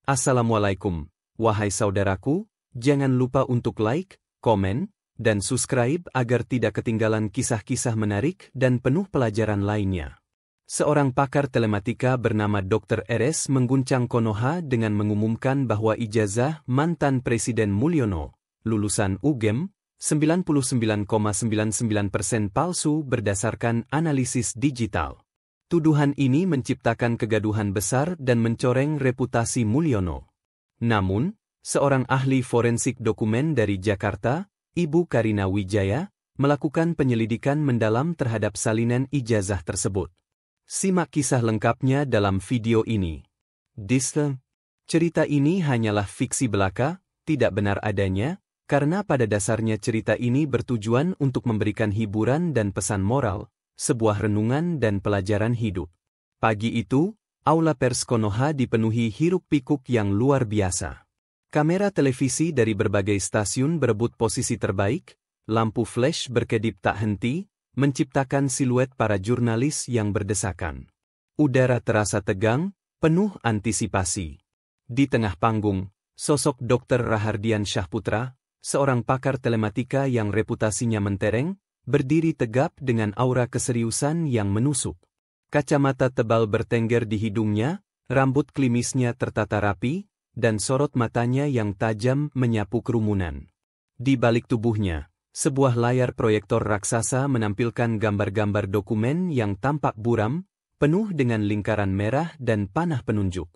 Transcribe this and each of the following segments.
Assalamualaikum, wahai saudaraku, jangan lupa untuk like, komen, dan subscribe agar tidak ketinggalan kisah-kisah menarik dan penuh pelajaran lainnya. Seorang pakar telematika bernama Dr. RS mengguncang Konoha dengan mengumumkan bahwa ijazah mantan Presiden Mulyono, lulusan UGM, 99,99% palsu berdasarkan analisis digital. Tuduhan ini menciptakan kegaduhan besar dan mencoreng reputasi Mulyono. Namun, seorang ahli forensik dokumen dari Jakarta, Ibu Karina Wijaya, melakukan penyelidikan mendalam terhadap salinan ijazah tersebut. Simak kisah lengkapnya dalam video ini. Cerita ini hanyalah fiksi belaka, tidak benar adanya, karena pada dasarnya cerita ini bertujuan untuk memberikan hiburan dan pesan moral, sebuah renungan dan pelajaran hidup. Pagi itu, aula pers Konoha dipenuhi hiruk-pikuk yang luar biasa. Kamera televisi dari berbagai stasiun berebut posisi terbaik, lampu flash berkedip tak henti, menciptakan siluet para jurnalis yang berdesakan. Udara terasa tegang, penuh antisipasi. Di tengah panggung, sosok Dr. Rahardian Syahputra, seorang pakar telematika yang reputasinya mentereng, berdiri tegap dengan aura keseriusan yang menusuk. Kacamata tebal bertengger di hidungnya, rambut klimisnya tertata rapi, dan sorot matanya yang tajam menyapu kerumunan. Di balik tubuhnya, sebuah layar proyektor raksasa menampilkan gambar-gambar dokumen yang tampak buram, penuh dengan lingkaran merah dan panah penunjuk.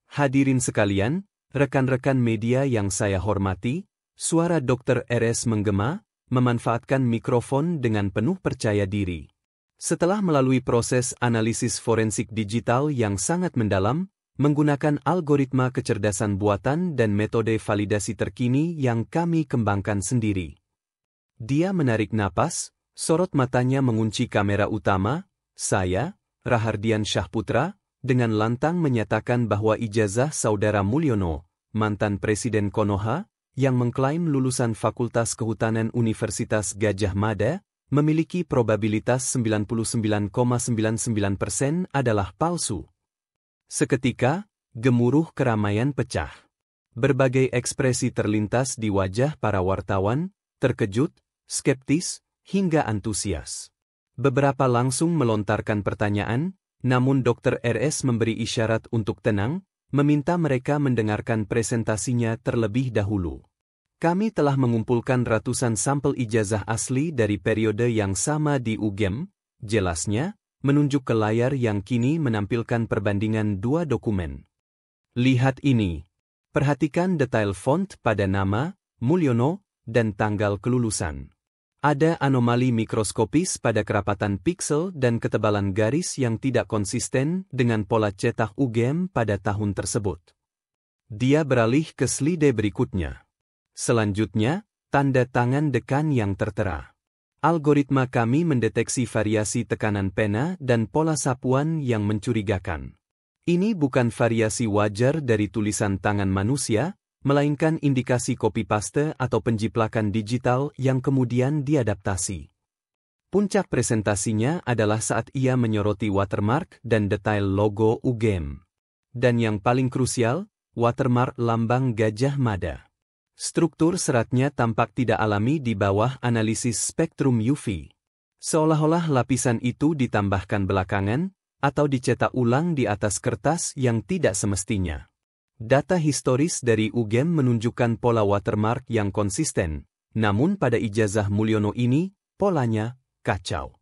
Hadirin sekalian, rekan-rekan media yang saya hormati, suara Dr. RS menggema, memanfaatkan mikrofon dengan penuh percaya diri. Setelah melalui proses analisis forensik digital yang sangat mendalam, menggunakan algoritma kecerdasan buatan dan metode validasi terkini yang kami kembangkan sendiri. Dia menarik napas, sorot matanya mengunci kamera utama, saya, Rahardian Syahputra, dengan lantang menyatakan bahwa ijazah saudara Mulyono, mantan Presiden Konoha, yang mengklaim lulusan Fakultas Kehutanan Universitas Gadjah Mada, memiliki probabilitas 99,99% adalah palsu. Seketika, gemuruh keramaian pecah. Berbagai ekspresi terlintas di wajah para wartawan, terkejut, skeptis, hingga antusias. Beberapa langsung melontarkan pertanyaan, namun Dr. RS memberi isyarat untuk tenang, meminta mereka mendengarkan presentasinya terlebih dahulu. Kami telah mengumpulkan ratusan sampel ijazah asli dari periode yang sama di UGM, jelasnya, menunjuk ke layar yang kini menampilkan perbandingan dua dokumen. Lihat ini. Perhatikan detail font pada nama, Mulyono, dan tanggal kelulusan. Ada anomali mikroskopis pada kerapatan piksel dan ketebalan garis yang tidak konsisten dengan pola cetak UGM pada tahun tersebut. Dia beralih ke slide berikutnya. Selanjutnya, tanda tangan dekan yang tertera. Algoritma kami mendeteksi variasi tekanan pena dan pola sapuan yang mencurigakan. Ini bukan variasi wajar dari tulisan tangan manusia, melainkan indikasi copy-paste atau penjiplakan digital yang kemudian diadaptasi. Puncak presentasinya adalah saat ia menyoroti watermark dan detail logo UGM. Dan yang paling krusial, watermark lambang Gadjah Mada. Struktur seratnya tampak tidak alami di bawah analisis spektrum UV. Seolah-olah lapisan itu ditambahkan belakangan, atau dicetak ulang di atas kertas yang tidak semestinya. Data historis dari UGM menunjukkan pola watermark yang konsisten, namun pada ijazah Mulyono ini, polanya kacau.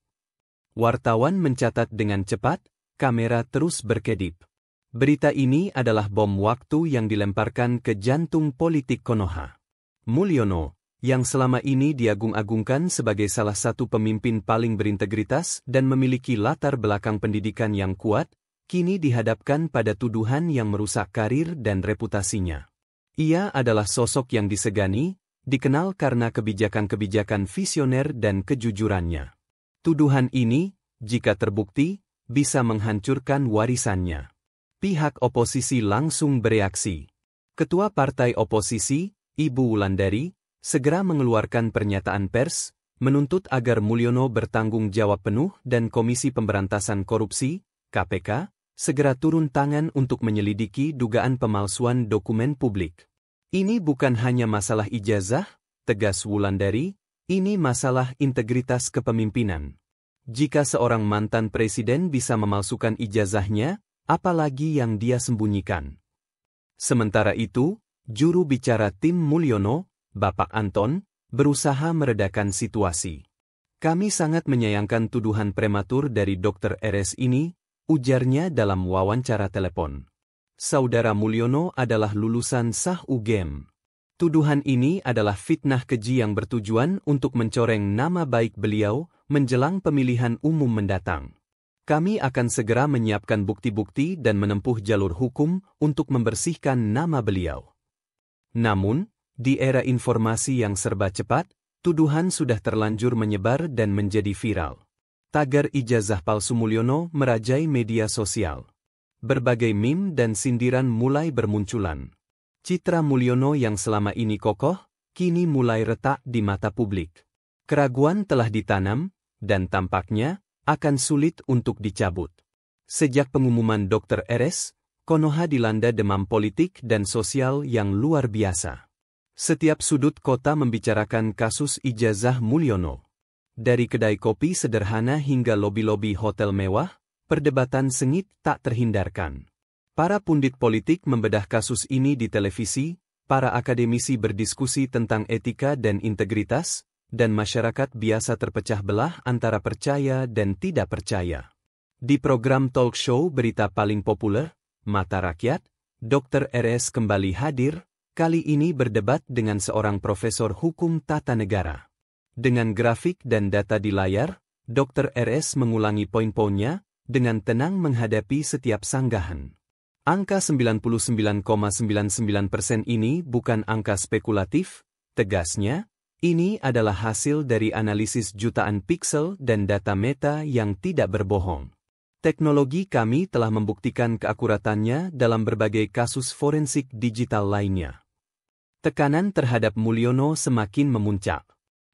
Wartawan mencatat dengan cepat, kamera terus berkedip. Berita ini adalah bom waktu yang dilemparkan ke jantung politik Konoha. Mulyono, yang selama ini diagung-agungkan sebagai salah satu pemimpin paling berintegritas dan memiliki latar belakang pendidikan yang kuat, kini dihadapkan pada tuduhan yang merusak karir dan reputasinya. Ia adalah sosok yang disegani, dikenal karena kebijakan-kebijakan visioner dan kejujurannya. Tuduhan ini, jika terbukti, bisa menghancurkan warisannya. Pihak oposisi langsung bereaksi. Ketua Partai Oposisi, Ibu Wulandari, segera mengeluarkan pernyataan pers, menuntut agar Mulyono bertanggung jawab penuh dan Komisi Pemberantasan Korupsi, KPK, segera turun tangan untuk menyelidiki dugaan pemalsuan dokumen publik. Ini bukan hanya masalah ijazah, tegas Wulandari, ini masalah integritas kepemimpinan. Jika seorang mantan presiden bisa memalsukan ijazahnya, apalagi yang dia sembunyikan. Sementara itu, juru bicara tim Mulyono, Bapak Anton, berusaha meredakan situasi. Kami sangat menyayangkan tuduhan prematur dari Dr. RS ini, ujarnya dalam wawancara telepon. Saudara Mulyono adalah lulusan sah UGM. Tuduhan ini adalah fitnah keji yang bertujuan untuk mencoreng nama baik beliau menjelang pemilihan umum mendatang. Kami akan segera menyiapkan bukti-bukti dan menempuh jalur hukum untuk membersihkan nama beliau. Namun, di era informasi yang serba cepat, tuduhan sudah terlanjur menyebar dan menjadi viral. Tagar ijazah palsu Mulyono merajai media sosial. Berbagai meme dan sindiran mulai bermunculan. Citra Mulyono yang selama ini kokoh, kini mulai retak di mata publik. Keraguan telah ditanam, dan tampaknya akan sulit untuk dicabut. Sejak pengumuman Dr. RS, Konoha dilanda demam politik dan sosial yang luar biasa. Setiap sudut kota membicarakan kasus ijazah Mulyono. Dari kedai kopi sederhana hingga lobi-lobi hotel mewah, perdebatan sengit tak terhindarkan. Para pundit politik membedah kasus ini di televisi, para akademisi berdiskusi tentang etika dan integritas, dan masyarakat biasa terpecah belah antara percaya dan tidak percaya. Di program talk show berita paling populer, Mata Rakyat, Dr. RS kembali hadir, kali ini berdebat dengan seorang profesor hukum tata negara. Dengan grafik dan data di layar, Dr. RS mengulangi poin-poinnya, dengan tenang menghadapi setiap sanggahan. Angka 99,99% ini bukan angka spekulatif, tegasnya. Ini adalah hasil dari analisis jutaan piksel dan data meta yang tidak berbohong. Teknologi kami telah membuktikan keakuratannya dalam berbagai kasus forensik digital lainnya. Tekanan terhadap Mulyono semakin memuncak.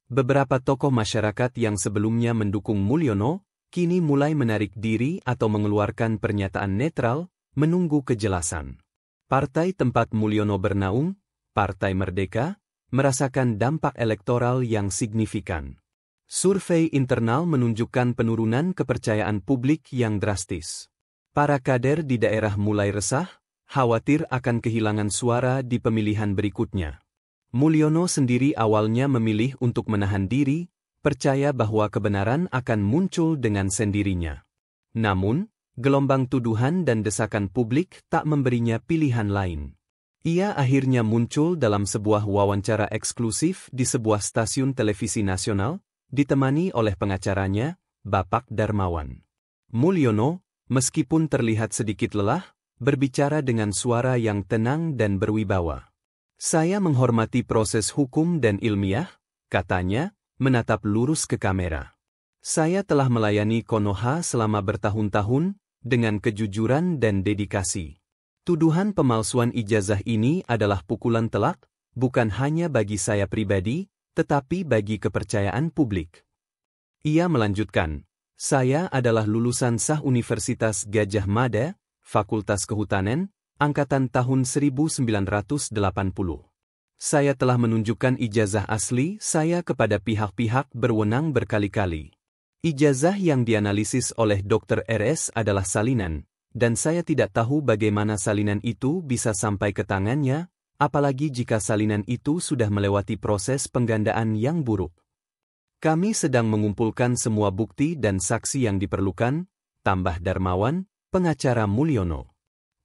Beberapa tokoh masyarakat yang sebelumnya mendukung Mulyono, kini mulai menarik diri atau mengeluarkan pernyataan netral, menunggu kejelasan. Partai tempat Mulyono bernaung, Partai Merdeka, merasakan dampak elektoral yang signifikan. Survei internal menunjukkan penurunan kepercayaan publik yang drastis. Para kader di daerah mulai resah, khawatir akan kehilangan suara di pemilihan berikutnya. Mulyono sendiri awalnya memilih untuk menahan diri, percaya bahwa kebenaran akan muncul dengan sendirinya. Namun, gelombang tuduhan dan desakan publik tak memberinya pilihan lain. Ia akhirnya muncul dalam sebuah wawancara eksklusif di sebuah stasiun televisi nasional, ditemani oleh pengacaranya, Bapak Darmawan. Mulyono, meskipun terlihat sedikit lelah, berbicara dengan suara yang tenang dan berwibawa. Saya menghormati proses hukum dan ilmiah, katanya, menatap lurus ke kamera. Saya telah melayani Konoha selama bertahun-tahun, dengan kejujuran dan dedikasi. Tuduhan pemalsuan ijazah ini adalah pukulan telak, bukan hanya bagi saya pribadi, tetapi bagi kepercayaan publik. Ia melanjutkan, saya adalah lulusan sah Universitas Gadjah Mada, Fakultas Kehutanan, angkatan tahun 1980. Saya telah menunjukkan ijazah asli saya kepada pihak-pihak berwenang berkali-kali. Ijazah yang dianalisis oleh Dr. RS adalah salinan, dan saya tidak tahu bagaimana salinan itu bisa sampai ke tangannya, apalagi jika salinan itu sudah melewati proses penggandaan yang buruk. Kami sedang mengumpulkan semua bukti dan saksi yang diperlukan, tambah Darmawan, pengacara Mulyono.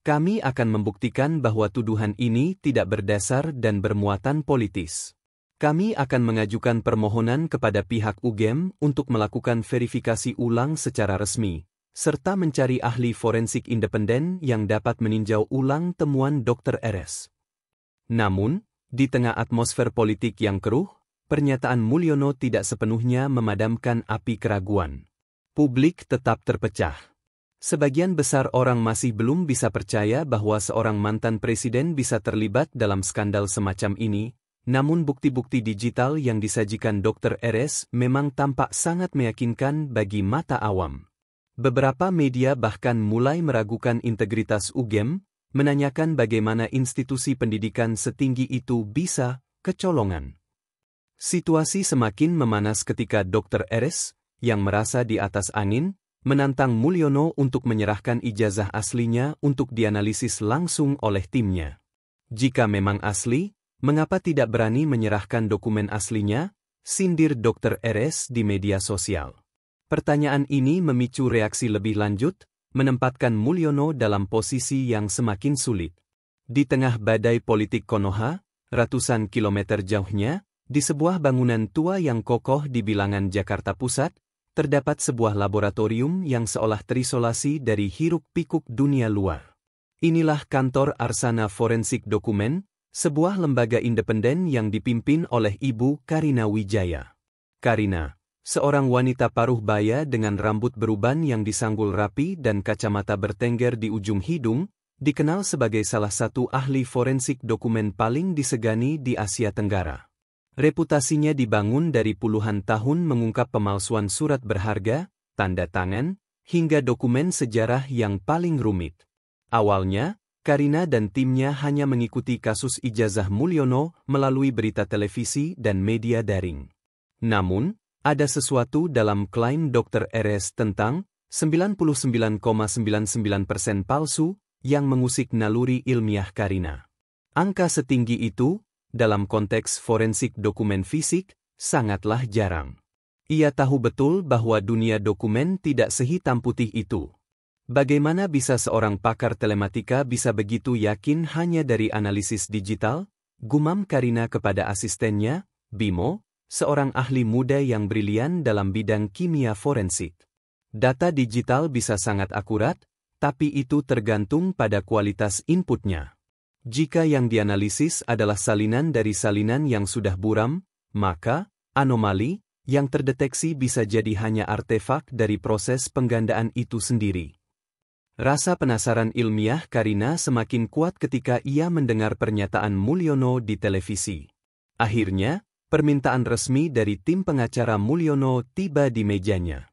Kami akan membuktikan bahwa tuduhan ini tidak berdasar dan bermuatan politis. Kami akan mengajukan permohonan kepada pihak UGM untuk melakukan verifikasi ulang secara resmi, serta mencari ahli forensik independen yang dapat meninjau ulang temuan Dr. RS. Namun, di tengah atmosfer politik yang keruh, pernyataan Mulyono tidak sepenuhnya memadamkan api keraguan. Publik tetap terpecah. Sebagian besar orang masih belum bisa percaya bahwa seorang mantan presiden bisa terlibat dalam skandal semacam ini, namun bukti-bukti digital yang disajikan Dr. RS memang tampak sangat meyakinkan bagi mata awam. Beberapa media bahkan mulai meragukan integritas UGM, menanyakan bagaimana institusi pendidikan setinggi itu bisa kecolongan. Situasi semakin memanas ketika Dr. RS, yang merasa di atas angin, menantang Mulyono untuk menyerahkan ijazah aslinya untuk dianalisis langsung oleh timnya. Jika memang asli, mengapa tidak berani menyerahkan dokumen aslinya? Sindir Dr. RS di media sosial. Pertanyaan ini memicu reaksi lebih lanjut, menempatkan Mulyono dalam posisi yang semakin sulit. Di tengah badai politik Konoha, ratusan kilometer jauhnya, di sebuah bangunan tua yang kokoh di bilangan Jakarta Pusat, terdapat sebuah laboratorium yang seolah terisolasi dari hiruk-pikuk dunia luar. Inilah kantor Arsana Forensik Dokumen, sebuah lembaga independen yang dipimpin oleh Ibu Karina Wijaya. Karina, seorang wanita paruh baya dengan rambut beruban yang disanggul rapi dan kacamata bertengger di ujung hidung, dikenal sebagai salah satu ahli forensik dokumen paling disegani di Asia Tenggara. Reputasinya dibangun dari puluhan tahun mengungkap pemalsuan surat berharga, tanda tangan, hingga dokumen sejarah yang paling rumit. Awalnya, Karina dan timnya hanya mengikuti kasus ijazah Mulyono melalui berita televisi dan media daring. Namun, ada sesuatu dalam klaim Dr. RS tentang 99,99% palsu yang mengusik naluri ilmiah Karina. Angka setinggi itu, dalam konteks forensik dokumen fisik, sangatlah jarang. Ia tahu betul bahwa dunia dokumen tidak sehitam putih itu. Bagaimana bisa seorang pakar telematika bisa begitu yakin hanya dari analisis digital? Gumam Karina kepada asistennya, Bimo, seorang ahli muda yang brilian dalam bidang kimia forensik. Data digital bisa sangat akurat, tapi itu tergantung pada kualitas inputnya. Jika yang dianalisis adalah salinan dari salinan yang sudah buram, maka anomali yang terdeteksi bisa jadi hanya artefak dari proses penggandaan itu sendiri. Rasa penasaran ilmiah Karina semakin kuat ketika ia mendengar pernyataan Mulyono di televisi. Akhirnya, permintaan resmi dari tim pengacara Mulyono tiba di mejanya.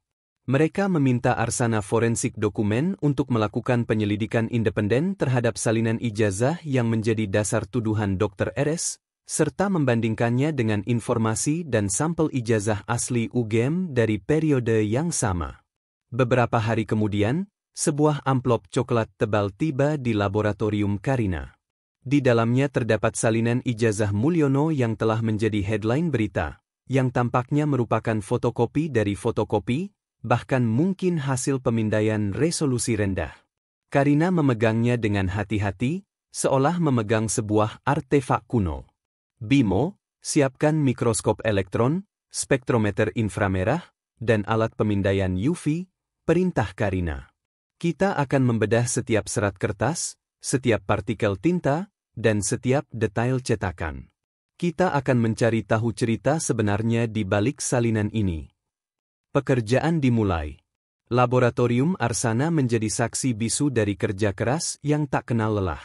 Mereka meminta Arsana Forensik Dokumen untuk melakukan penyelidikan independen terhadap salinan ijazah yang menjadi dasar tuduhan Dr. RS, serta membandingkannya dengan informasi dan sampel ijazah asli UGM dari periode yang sama. Beberapa hari kemudian, sebuah amplop coklat tebal tiba di laboratorium Karina. Di dalamnya terdapat salinan ijazah Mulyono yang telah menjadi headline berita, yang tampaknya merupakan fotokopi dari fotokopi, bahkan mungkin hasil pemindaian resolusi rendah. Karina memegangnya dengan hati-hati, seolah memegang sebuah artefak kuno. Bimo, siapkan mikroskop elektron, spektrometer inframerah, dan alat pemindaian UV, perintah Karina. Kita akan membedah setiap serat kertas, setiap partikel tinta, dan setiap detail cetakan. Kita akan mencari tahu cerita sebenarnya di balik salinan ini. Pekerjaan dimulai. Laboratorium Arsana menjadi saksi bisu dari kerja keras yang tak kenal lelah.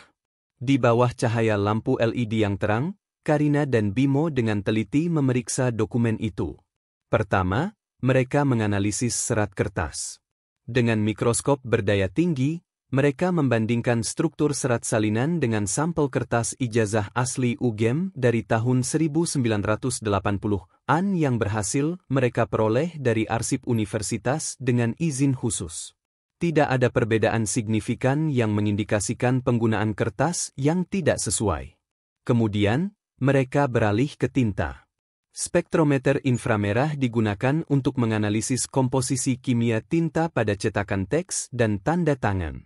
Di bawah cahaya lampu LED yang terang, Karina dan Bimo dengan teliti memeriksa dokumen itu. Pertama, mereka menganalisis serat kertas. Dengan mikroskop berdaya tinggi, mereka membandingkan struktur serat salinan dengan sampel kertas ijazah asli UGM dari tahun 1980-an yang berhasil mereka peroleh dari arsip universitas dengan izin khusus. Tidak ada perbedaan signifikan yang mengindikasikan penggunaan kertas yang tidak sesuai. Kemudian, mereka beralih ke tinta. Spektrometer inframerah digunakan untuk menganalisis komposisi kimia tinta pada cetakan teks dan tanda tangan.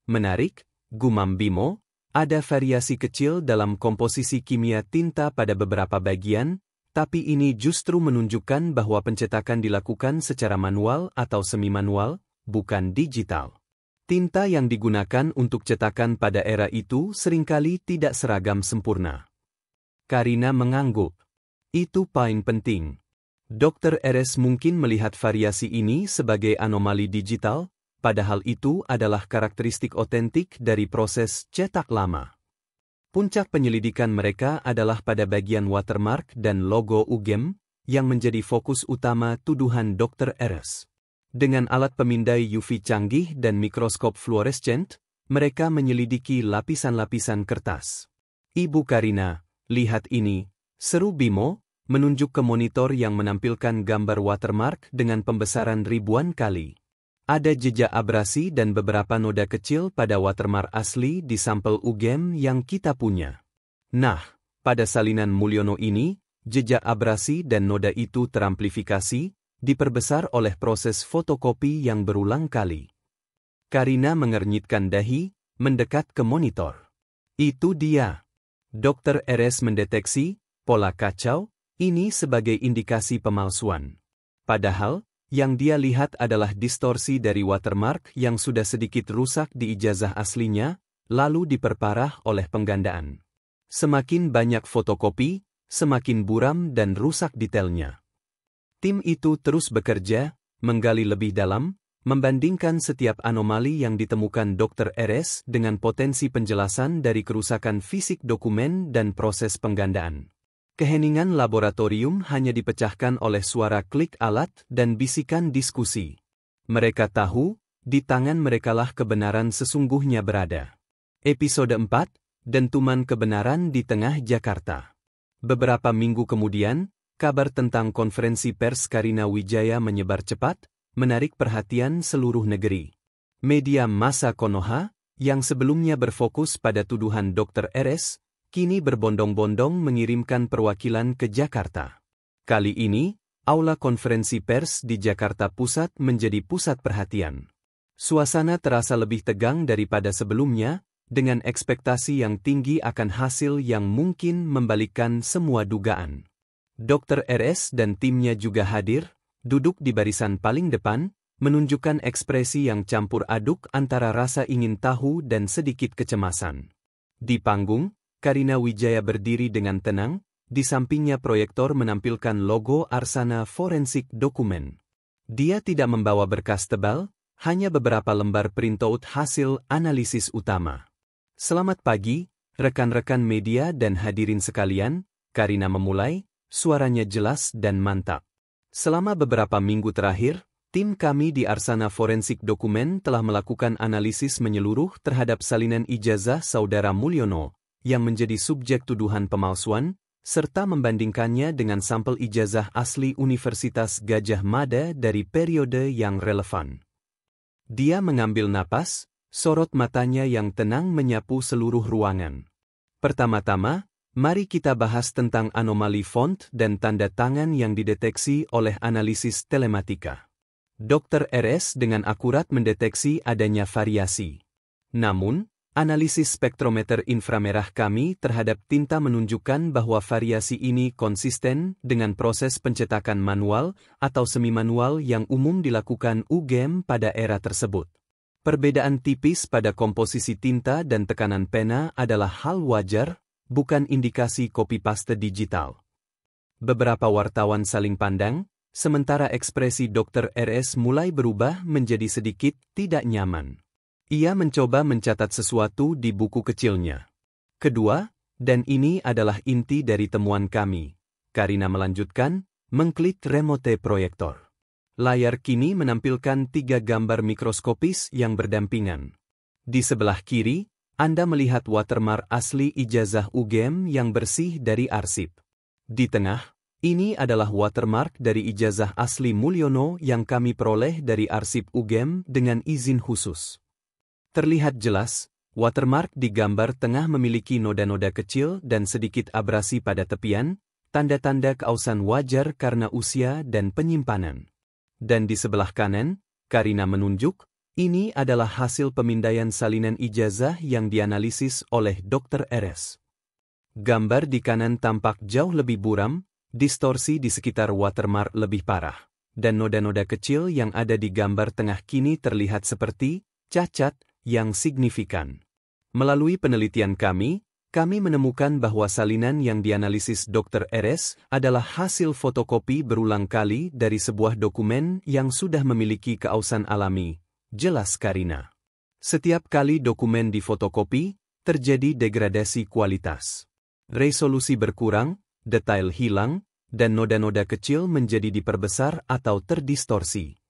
Menarik, gumam Bimo, ada variasi kecil dalam komposisi kimia tinta pada beberapa bagian, tapi ini justru menunjukkan bahwa pencetakan dilakukan secara manual atau semi-manual, bukan digital. Tinta yang digunakan untuk cetakan pada era itu seringkali tidak seragam sempurna. Karina mengangguk. Itu poin penting. Dr. RS mungkin melihat variasi ini sebagai anomali digital, padahal itu adalah karakteristik otentik dari proses cetak lama. Puncak penyelidikan mereka adalah pada bagian watermark dan logo UGM, yang menjadi fokus utama tuduhan Dr. RS. Dengan alat pemindai UV canggih dan mikroskop fluorescent, mereka menyelidiki lapisan-lapisan kertas. "Ibu Karina, lihat ini," seru Bimo, menunjuk ke monitor yang menampilkan gambar watermark dengan pembesaran ribuan kali. Ada jejak abrasi dan beberapa noda kecil pada watermark asli di sampel UGM yang kita punya. Nah, pada salinan Mulyono ini, jejak abrasi dan noda itu teramplifikasi, diperbesar oleh proses fotokopi yang berulang kali. Karina mengernyitkan dahi, mendekat ke monitor. "Itu dia." Dr. RS mendeteksi pola kacau ini sebagai indikasi pemalsuan. Padahal, yang dia lihat adalah distorsi dari watermark yang sudah sedikit rusak di ijazah aslinya, lalu diperparah oleh penggandaan. Semakin banyak fotokopi, semakin buram dan rusak detailnya. Tim itu terus bekerja, menggali lebih dalam, membandingkan setiap anomali yang ditemukan Dr. RS dengan potensi penjelasan dari kerusakan fisik dokumen dan proses penggandaan. Keheningan laboratorium hanya dipecahkan oleh suara klik alat dan bisikan diskusi. Mereka tahu, di tangan merekalah kebenaran sesungguhnya berada. Episode 4, Dentuman Kebenaran di Tengah Jakarta. Beberapa minggu kemudian, kabar tentang konferensi pers Karina Wijaya menyebar cepat, menarik perhatian seluruh negeri. Media massa Konoha, yang sebelumnya berfokus pada tuduhan Dr. RS, kini berbondong-bondong mengirimkan perwakilan ke Jakarta. Kali ini, aula konferensi pers di Jakarta Pusat menjadi pusat perhatian. Suasana terasa lebih tegang daripada sebelumnya, dengan ekspektasi yang tinggi akan hasil yang mungkin membalikkan semua dugaan. Dr. RS dan timnya juga hadir, duduk di barisan paling depan, menunjukkan ekspresi yang campur aduk antara rasa ingin tahu dan sedikit kecemasan. Di panggung, Karina Wijaya berdiri dengan tenang, di sampingnya proyektor menampilkan logo Arsana Forensik Dokumen. Dia tidak membawa berkas tebal, hanya beberapa lembar printout hasil analisis utama. "Selamat pagi, rekan-rekan media dan hadirin sekalian," Karina memulai, suaranya jelas dan mantap. "Selama beberapa minggu terakhir, tim kami di Arsana Forensik Dokumen telah melakukan analisis menyeluruh terhadap salinan ijazah Saudara Mulyono, yang menjadi subjek tuduhan pemalsuan, serta membandingkannya dengan sampel ijazah asli Universitas Gadjah Mada dari periode yang relevan." Dia mengambil napas, sorot matanya yang tenang menyapu seluruh ruangan. "Pertama-tama, mari kita bahas tentang anomali font dan tanda tangan yang dideteksi oleh analisis telematika. Dr. RS dengan akurat mendeteksi adanya variasi. Namun, analisis spektrometer inframerah kami terhadap tinta menunjukkan bahwa variasi ini konsisten dengan proses pencetakan manual atau semi-manual yang umum dilakukan UGM pada era tersebut. Perbedaan tipis pada komposisi tinta dan tekanan pena adalah hal wajar, bukan indikasi copy-paste digital." Beberapa wartawan saling pandang, sementara ekspresi Dr. RS mulai berubah menjadi sedikit tidak nyaman. Ia mencoba mencatat sesuatu di buku kecilnya. "Kedua, dan ini adalah inti dari temuan kami," Karina melanjutkan, mengklik remote proyektor. Layar kini menampilkan 3 gambar mikroskopis yang berdampingan. Di sebelah kiri, Anda melihat watermark asli ijazah UGM yang bersih dari arsip. Di tengah, ini adalah watermark dari ijazah asli Mulyono yang kami peroleh dari arsip UGM dengan izin khusus. Terlihat jelas, watermark di gambar tengah memiliki noda-noda kecil dan sedikit abrasi pada tepian, tanda-tanda keausan wajar karena usia dan penyimpanan. Dan di sebelah kanan, Karina menunjuk, ini adalah hasil pemindaian salinan ijazah yang dianalisis oleh Dr. RS. Gambar di kanan tampak jauh lebih buram, distorsi di sekitar watermark lebih parah, dan noda-noda kecil yang ada di gambar tengah kini terlihat seperti cacat yang signifikan. Melalui penelitian kami menemukan bahwa salinan yang dianalisis Dr. RS adalah hasil fotokopi berulang kali dari sebuah dokumen yang sudah memiliki keausan alami, jelas Karina. Setiap kali dokumen difotokopi, terjadi degradasi kualitas. Resolusi berkurang, detail hilang, dan noda-noda kecil menjadi diperbesar atau terdistorsi.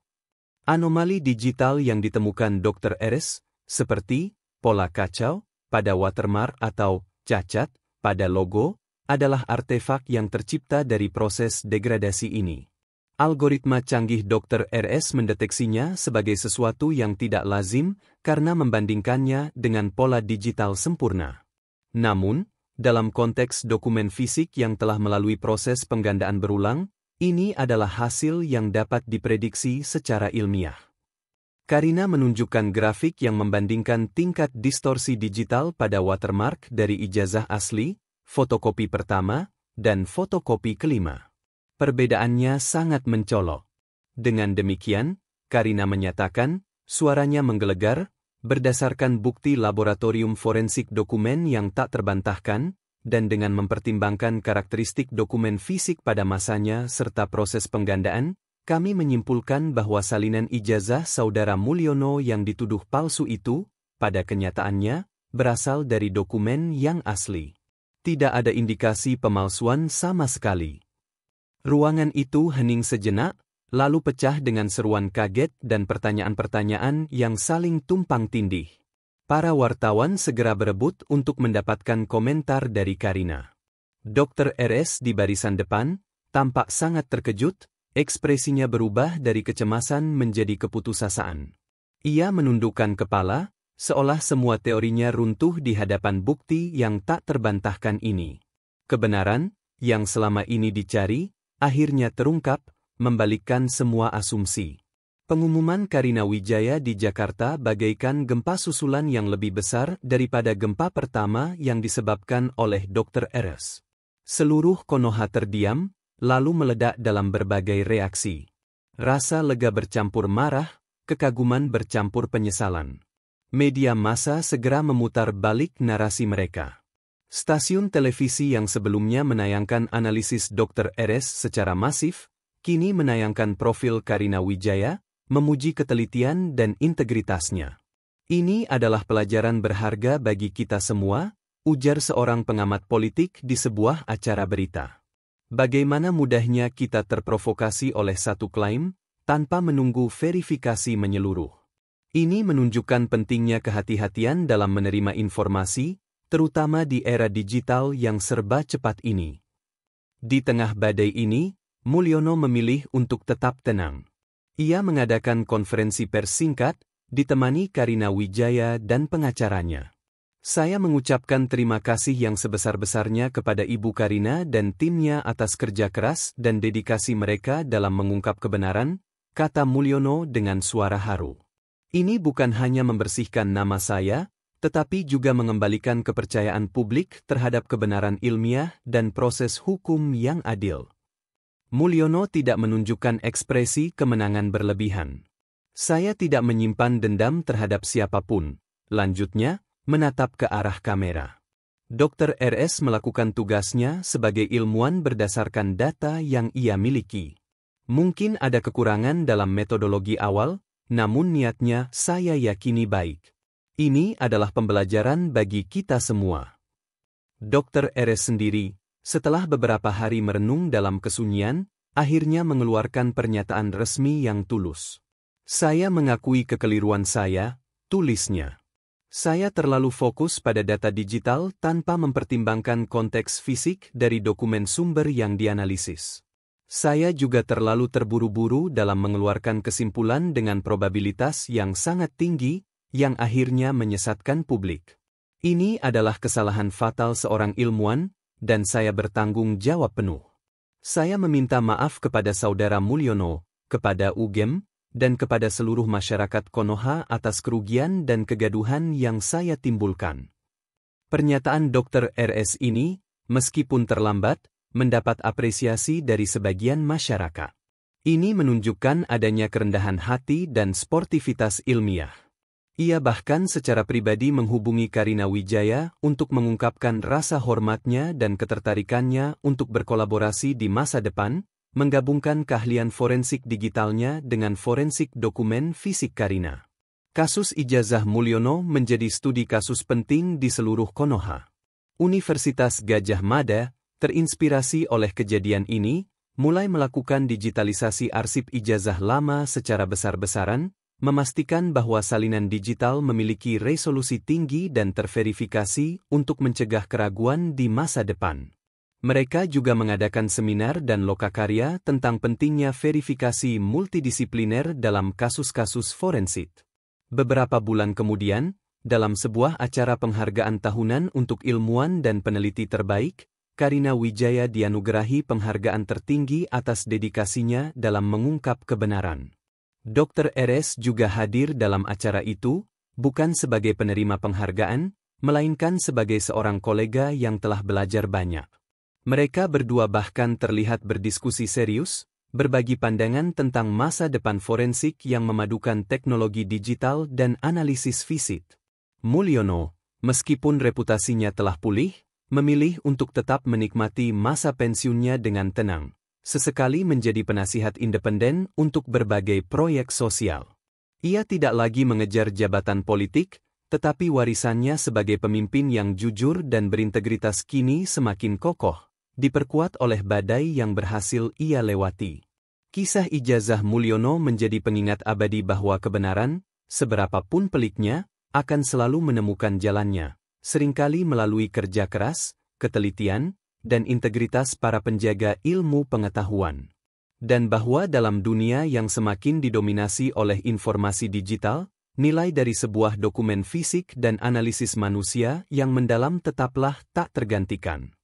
Anomali digital yang ditemukan Dr. RS, seperti pola kacau pada watermark atau cacat pada logo, adalah artefak yang tercipta dari proses degradasi ini. Algoritma canggih Dr. RS mendeteksinya sebagai sesuatu yang tidak lazim karena membandingkannya dengan pola digital sempurna. Namun, dalam konteks dokumen fisik yang telah melalui proses penggandaan berulang, ini adalah hasil yang dapat diprediksi secara ilmiah. Karina menunjukkan grafik yang membandingkan tingkat distorsi digital pada watermark dari ijazah asli, fotokopi pertama, dan fotokopi kelima. Perbedaannya sangat mencolok. Dengan demikian, Karina menyatakan, suaranya menggelegar, berdasarkan bukti laboratorium forensik dokumen yang tak terbantahkan, dan dengan mempertimbangkan karakteristik dokumen fisik pada masanya serta proses penggandaan, kami menyimpulkan bahwa salinan ijazah Saudara Mulyono yang dituduh palsu itu, pada kenyataannya, berasal dari dokumen yang asli. Tidak ada indikasi pemalsuan sama sekali. Ruangan itu hening sejenak, lalu pecah dengan seruan kaget dan pertanyaan-pertanyaan yang saling tumpang tindih. Para wartawan segera berebut untuk mendapatkan komentar dari Karina. Dr. RS di barisan depan, tampak sangat terkejut, ekspresinya berubah dari kecemasan menjadi keputusasaan. Ia menundukkan kepala, seolah semua teorinya runtuh di hadapan bukti yang tak terbantahkan ini. Kebenaran, yang selama ini dicari, akhirnya terungkap, membalikkan semua asumsi. Pengumuman Karina Wijaya di Jakarta bagaikan gempa susulan yang lebih besar daripada gempa pertama yang disebabkan oleh Dr. RS. Seluruh Konoha terdiam, lalu meledak dalam berbagai reaksi. Rasa lega bercampur marah, kekaguman bercampur penyesalan. Media massa segera memutar balik narasi mereka. Stasiun televisi yang sebelumnya menayangkan analisis Dr. RS secara masif, kini menayangkan profil Karina Wijaya, memuji ketelitian dan integritasnya. Ini adalah pelajaran berharga bagi kita semua, ujar seorang pengamat politik di sebuah acara berita. Bagaimana mudahnya kita terprovokasi oleh satu klaim, tanpa menunggu verifikasi menyeluruh. Ini menunjukkan pentingnya kehati-hatian dalam menerima informasi, terutama di era digital yang serba cepat ini. Di tengah badai ini, Mulyono memilih untuk tetap tenang. Ia mengadakan konferensi pers singkat, ditemani Karina Wijaya dan pengacaranya. Saya mengucapkan terima kasih yang sebesar-besarnya kepada Ibu Karina dan timnya atas kerja keras dan dedikasi mereka dalam mengungkap kebenaran, kata Mulyono dengan suara haru. Ini bukan hanya membersihkan nama saya, tetapi juga mengembalikan kepercayaan publik terhadap kebenaran ilmiah dan proses hukum yang adil. Mulyono tidak menunjukkan ekspresi kemenangan berlebihan. Saya tidak menyimpan dendam terhadap siapapun, lanjutnya, menatap ke arah kamera. Dr. RS melakukan tugasnya sebagai ilmuwan berdasarkan data yang ia miliki. Mungkin ada kekurangan dalam metodologi awal, namun niatnya saya yakini baik. Ini adalah pembelajaran bagi kita semua. Dr. RS sendiri, setelah beberapa hari merenung dalam kesunyian, akhirnya mengeluarkan pernyataan resmi yang tulus. Saya mengakui kekeliruan saya, tulisnya. Saya terlalu fokus pada data digital tanpa mempertimbangkan konteks fisik dari dokumen sumber yang dianalisis. Saya juga terlalu terburu-buru dalam mengeluarkan kesimpulan dengan probabilitas yang sangat tinggi, yang akhirnya menyesatkan publik. Ini adalah kesalahan fatal seorang ilmuwan, dan saya bertanggung jawab penuh. Saya meminta maaf kepada Saudara Mulyono, kepada UGM, dan kepada seluruh masyarakat Konoha atas kerugian dan kegaduhan yang saya timbulkan. Pernyataan Dr. RS ini, meskipun terlambat, mendapat apresiasi dari sebagian masyarakat. Ini menunjukkan adanya kerendahan hati dan sportivitas ilmiah. Ia bahkan secara pribadi menghubungi Karina Wijaya untuk mengungkapkan rasa hormatnya dan ketertarikannya untuk berkolaborasi di masa depan, menggabungkan keahlian forensik digitalnya dengan forensik dokumen fisik Karina. Kasus ijazah Mulyono menjadi studi kasus penting di seluruh Konoha. Universitas Gajah Mada, terinspirasi oleh kejadian ini, mulai melakukan digitalisasi arsip ijazah lama secara besar-besaran, memastikan bahwa salinan digital memiliki resolusi tinggi dan terverifikasi untuk mencegah keraguan di masa depan. Mereka juga mengadakan seminar dan lokakarya tentang pentingnya verifikasi multidisipliner dalam kasus-kasus forensik. Beberapa bulan kemudian, dalam sebuah acara penghargaan tahunan untuk ilmuwan dan peneliti terbaik, Karina Wijaya dianugerahi penghargaan tertinggi atas dedikasinya dalam mengungkap kebenaran. Dr. RS juga hadir dalam acara itu, bukan sebagai penerima penghargaan, melainkan sebagai seorang kolega yang telah belajar banyak. Mereka berdua bahkan terlihat berdiskusi serius, berbagi pandangan tentang masa depan forensik yang memadukan teknologi digital dan analisis fisik. Mulyono, meskipun reputasinya telah pulih, memilih untuk tetap menikmati masa pensiunnya dengan tenang, sesekali menjadi penasihat independen untuk berbagai proyek sosial. Ia tidak lagi mengejar jabatan politik, tetapi warisannya sebagai pemimpin yang jujur dan berintegritas kini semakin kokoh, diperkuat oleh badai yang berhasil ia lewati. Kisah ijazah Mulyono menjadi pengingat abadi bahwa kebenaran, seberapapun peliknya, akan selalu menemukan jalannya, seringkali melalui kerja keras, ketelitian, dan integritas para penjaga ilmu pengetahuan. Dan bahwa dalam dunia yang semakin didominasi oleh informasi digital, nilai dari sebuah dokumen fisik dan analisis manusia yang mendalam tetaplah tak tergantikan.